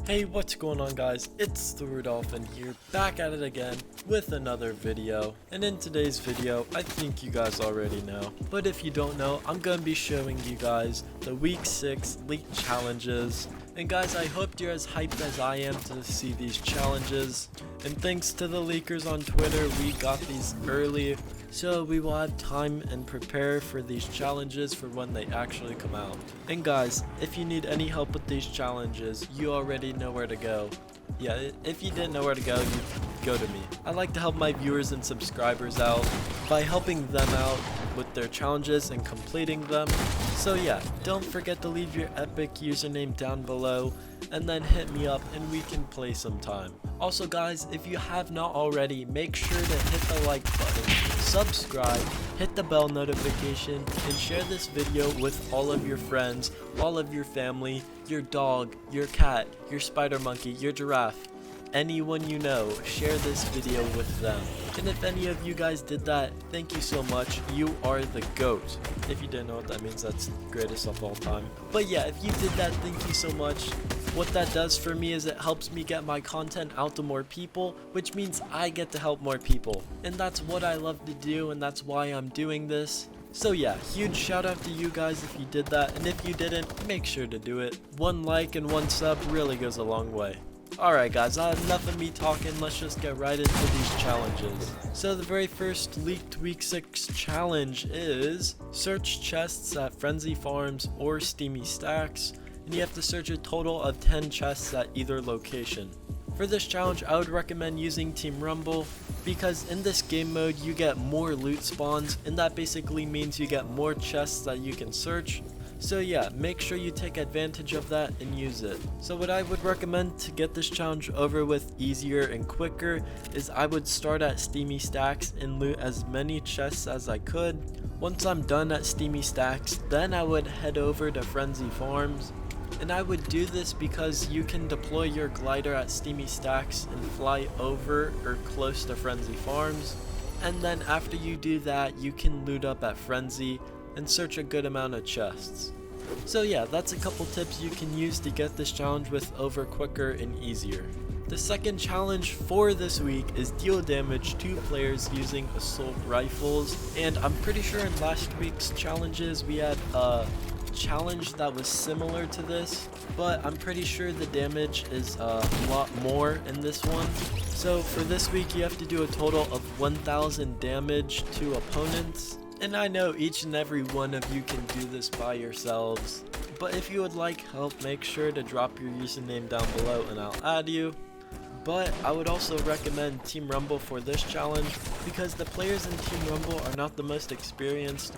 Hey, what's going on guys? It's the Rudolphin here, back at it again with another video. And in today's video, I think you guys already know, but if you don't know, I'm going to be showing you guys the week 6 leak challenges. And guys, I hope you're as hyped as I am to see these challenges. And thanks to the leakers on Twitter, we got these early, so we will have time and prepare for these challenges for when they actually come out. And guys, if you need any help with these challenges, you already know where to go. Yeah, if you didn't know where to go, you go to me. I like to help my viewers and subscribers out by helping them out with their challenges and completing them. So yeah, don't forget to leave your epic username down below and then hit me up and we can play sometime. Also guys, if you have not already, make sure to hit the like button, subscribe, hit the bell notification, and share this video with all of your friends, all of your family, your dog, your cat, your spider monkey, your giraffe. Anyone you know, share this video with them. And if any of you guys did that, thank you so much. You are the GOAT. If you didn't know what that means, that's the greatest of all time. But yeah, if you did that, thank you so much. What that does for me is it helps me get my content out to more people, which means I get to help more people. And that's what I love to do, and that's why I'm doing this. So yeah, huge shout out to you guys if you did that, and if you didn't, make sure to do it. One like and one sub really goes a long way. Alright guys, enough of me talking, let's just get right into these challenges. So the very first leaked week 6 challenge is search chests at Frenzy Farms or Steamy Stacks, and you have to search a total of 10 chests at either location. For this challenge, I would recommend using Team Rumble because in this game mode you get more loot spawns, and that basically means you get more chests that you can search. So yeah, make sure you take advantage of that and use it. So what I would recommend to get this challenge over with easier and quicker is I would start at Steamy Stacks and loot as many chests as I could. Once I'm done at Steamy Stacks, then I would head over to Frenzy Farms. And I would do this because you can deploy your glider at Steamy Stacks and fly over or close to Frenzy Farms. And then after you do that, you can loot up at Frenzy and search a good amount of chests. So yeah, that's a couple tips you can use to get this challenge with over quicker and easier. The second challenge for this week is deal damage to players using assault rifles, and I'm pretty sure in last week's challenges we had a challenge that was similar to this, but I'm pretty sure the damage is a lot more in this one. So for this week you have to do a total of 1000 damage to opponents. And I know each and every one of you can do this by yourselves, but if you would like help, make sure to drop your username down below and I'll add you. But I would also recommend Team Rumble for this challenge because the players in Team Rumble are not the most experienced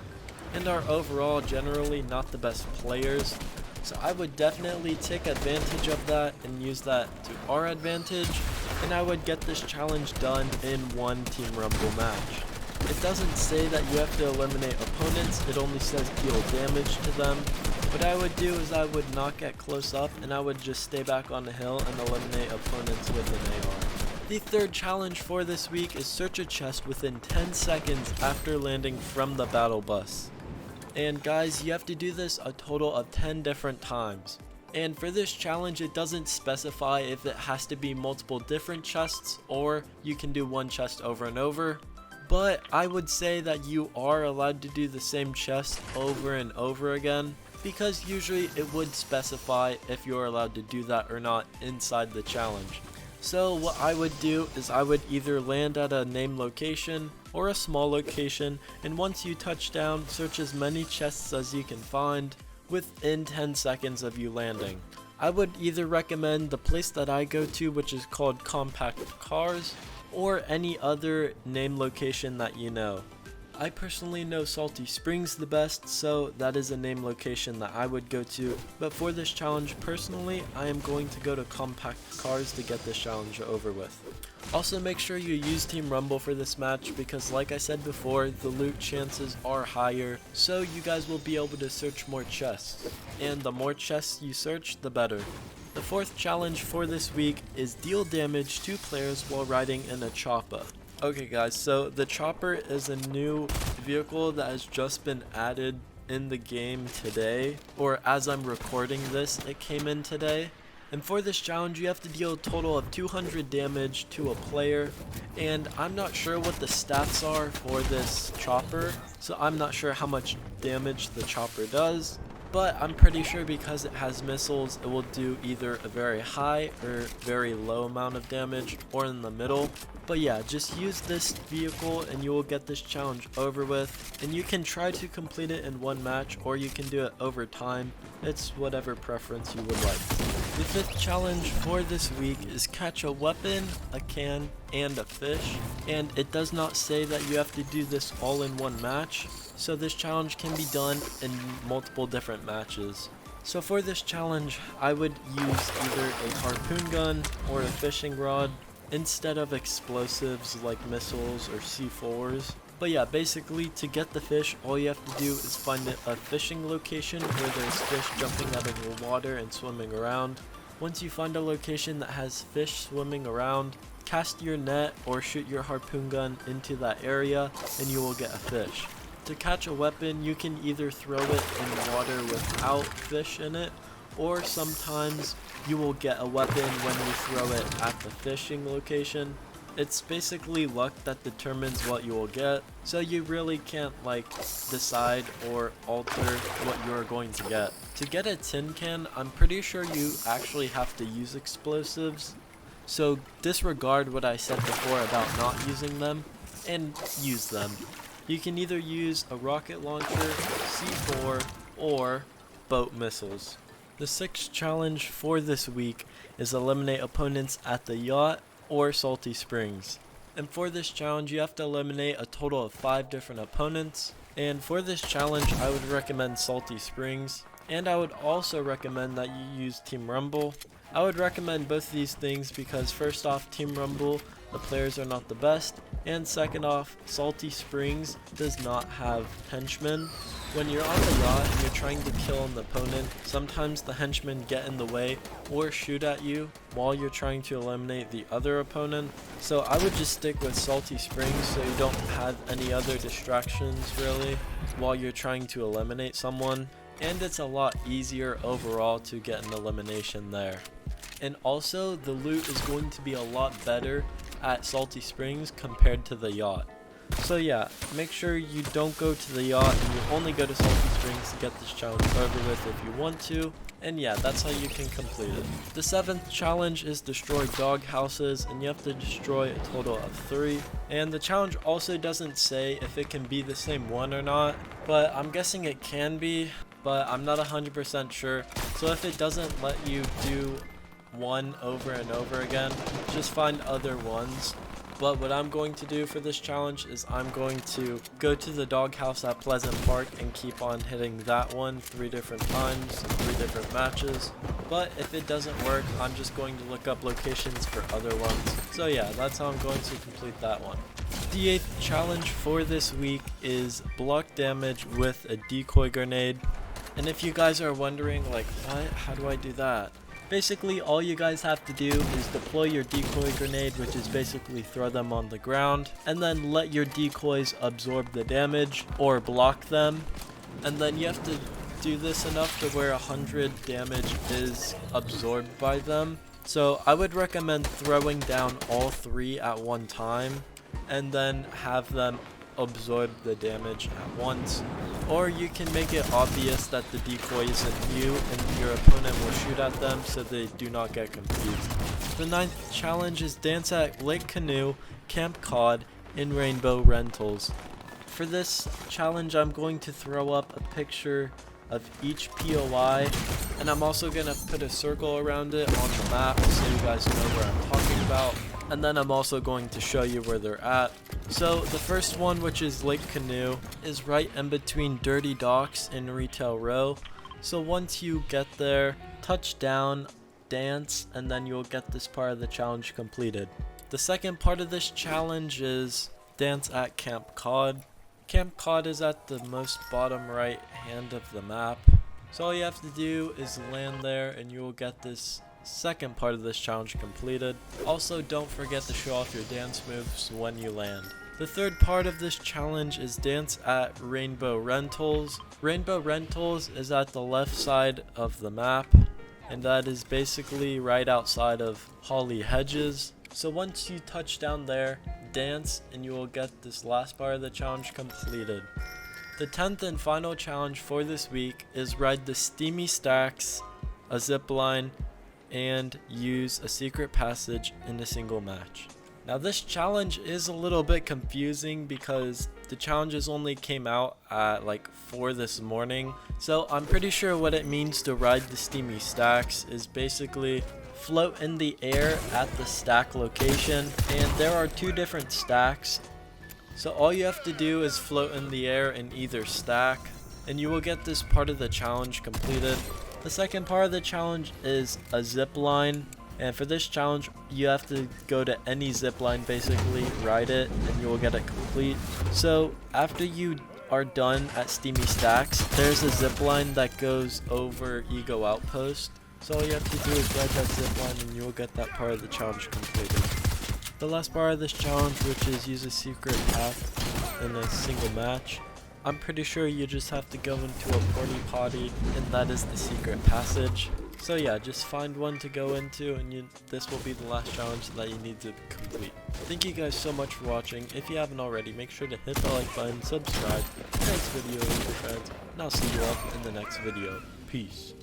and are overall generally not the best players. So I would definitely take advantage of that and use that to our advantage, and I would get this challenge done in one Team Rumble match. It doesn't say that you have to eliminate opponents, it only says deal damage to them. What I would do is I would not get close up and I would just stay back on the hill and eliminate opponents with an AR. The third challenge for this week is search a chest within 10 seconds after landing from the battle bus. And guys, you have to do this a total of 10 different times. And for this challenge, it doesn't specify if it has to be multiple different chests or you can do one chest over and over. But I would say that you are allowed to do the same chest over and over again, because usually it would specify if you're allowed to do that or not inside the challenge. So what I would do is I would either land at a named location or a small location, and once you touch down, search as many chests as you can find within 10 seconds of you landing. I would either recommend the place that I go to, which is called Compact Cars, or any other name location that you know. I personally know Salty Springs the best, so that is a name location that I would go to, but for this challenge personally, I am going to go to Compact Cars to get this challenge over with. Also make sure you use Team Rumble for this match because like I said before, the loot chances are higher, so you guys will be able to search more chests, and the more chests you search, the better. The fourth challenge for this week is deal damage to players while riding in a Choppa. Okay guys, so the Chopper is a new vehicle that has just been added in the game today, or as I'm recording this, it came in today. And for this challenge, you have to deal a total of 200 damage to a player, and I'm not sure what the stats are for this chopper, so I'm not sure how much damage the chopper does, but I'm pretty sure because it has missiles, it will do either a very high or very low amount of damage, or in the middle. But yeah, just use this vehicle and you will get this challenge over with, and you can try to complete it in one match, or you can do it over time. It's whatever preference you would like. The fifth challenge for this week is catch a weapon, a can, and a fish, and it does not say that you have to do this all in one match, so this challenge can be done in multiple different matches. So for this challenge, I would use either a harpoon gun or a fishing rod instead of explosives like missiles or C4s. But yeah, basically to get the fish, all you have to do is find a fishing location where there's fish jumping out of the water and swimming around. Once you find a location that has fish swimming around, cast your net or shoot your harpoon gun into that area and you will get a fish. To catch a weapon, you can either throw it in water without fish in it, or sometimes you will get a weapon when you throw it at the fishing location. It's basically luck that determines what you will get, so you really can't decide or alter what you're going to get. To get a tin can, I'm pretty sure you actually have to use explosives, so disregard what I said before about not using them and use them. You can either use a rocket launcher, C4, or boat missiles. The sixth challenge for this week is eliminate opponents at the yacht or Salty Springs. And for this challenge, you have to eliminate a total of 5 different opponents. And for this challenge, I would recommend Salty Springs, and I would also recommend that you use Team Rumble. I would recommend both of these things because first off, Team Rumble, the players are not the best, and second off, Salty Springs does not have henchmen. When you're on the yacht and you're trying to kill an opponent, sometimes the henchmen get in the way or shoot at you while you're trying to eliminate the other opponent. So I would just stick with Salty Springs so you don't have any other distractions really while you're trying to eliminate someone, and it's a lot easier overall to get an elimination there. And also, the loot is going to be a lot better at Salty Springs compared to the yacht. So yeah, make sure you don't go to the yacht and you only go to Salty Springs to get this challenge over with if you want to. And yeah, that's how you can complete it. The seventh challenge is destroy dog houses, and you have to destroy a total of 3. And the challenge also doesn't say if it can be the same one or not, but I'm guessing it can be, but I'm not 100% sure. So if it doesn't let you do one over and over again, just find other ones. But what I'm going to do for this challenge is I'm going to go to the doghouse at Pleasant Park and keep on hitting that one 3 different times, 3 different matches. But if it doesn't work, I'm just going to look up locations for other ones. So yeah, that's how I'm going to complete that one. The 8th challenge for this week is block damage with a decoy grenade. And if you guys are wondering what, how do I do that? Basically, all you guys have to do is deploy your decoy grenade, which is basically throw them on the ground, and then let your decoys absorb the damage or block them. And then you have to do this enough to where 100 damage is absorbed by them. So I would recommend throwing down all 3 at one time and then have them absorb the damage at once. Or you can make it obvious that the decoy isn't you and your opponent will shoot at them so they do not get confused. The 9th challenge is dance at Lake Canoe, Camp Cod, in Rainbow Rentals. For this challenge, I'm going to throw up a picture of each POI, and I'm also going to put a circle around it on the map so you guys know where I'm talking about. And then I'm also going to show you where they're at. So the first one, which is Lake Canoe, is right in between Dirty Docks and Retail Row. So once you get there, touch down, dance, and then you'll get this part of the challenge completed. The second part of this challenge is dance at Camp Cod. Camp Cod is at the most bottom right hand of the map. So all you have to do is land there and you will get this second part of this challenge completed. Also, don't forget to show off your dance moves when you land. The third part of this challenge is dance at Rainbow Rentals. Rainbow Rentals is at the left side of the map. and that is basically right outside of Holly Hedges. So once you touch down there, dance, and you will get this last part of the challenge completed. The 10th and final challenge for this week is ride the Steamy Stacks, a zip line, and use a secret passage in a single match. Now this challenge is a little bit confusing because the challenges only came out at like 4 this morning. So I'm pretty sure what it means to ride the Steamy Stacks is basically float in the air at the stack location, and there are 2 different stacks. So all you have to do is float in the air in either stack, and you will get this part of the challenge completed. The second part of the challenge is a zip line, and for this challenge you have to go to any zip line, basically ride it, and you will get it complete. So after you are done at Steamy Stacks, there's a zip line that goes over Ego Outpost. So all you have to do is ride that zip line and you will get that part of the challenge completed. The last part of this challenge, which is use a secret path in a single match, I'm pretty sure you just have to go into a porty potty, and that is the secret passage. So yeah, just find one to go into, and this will be the last challenge that you need to complete. Thank you guys so much for watching. If you haven't already, make sure to hit the like button, subscribe, share this video with your friends, and I'll see you all in the next video. Peace.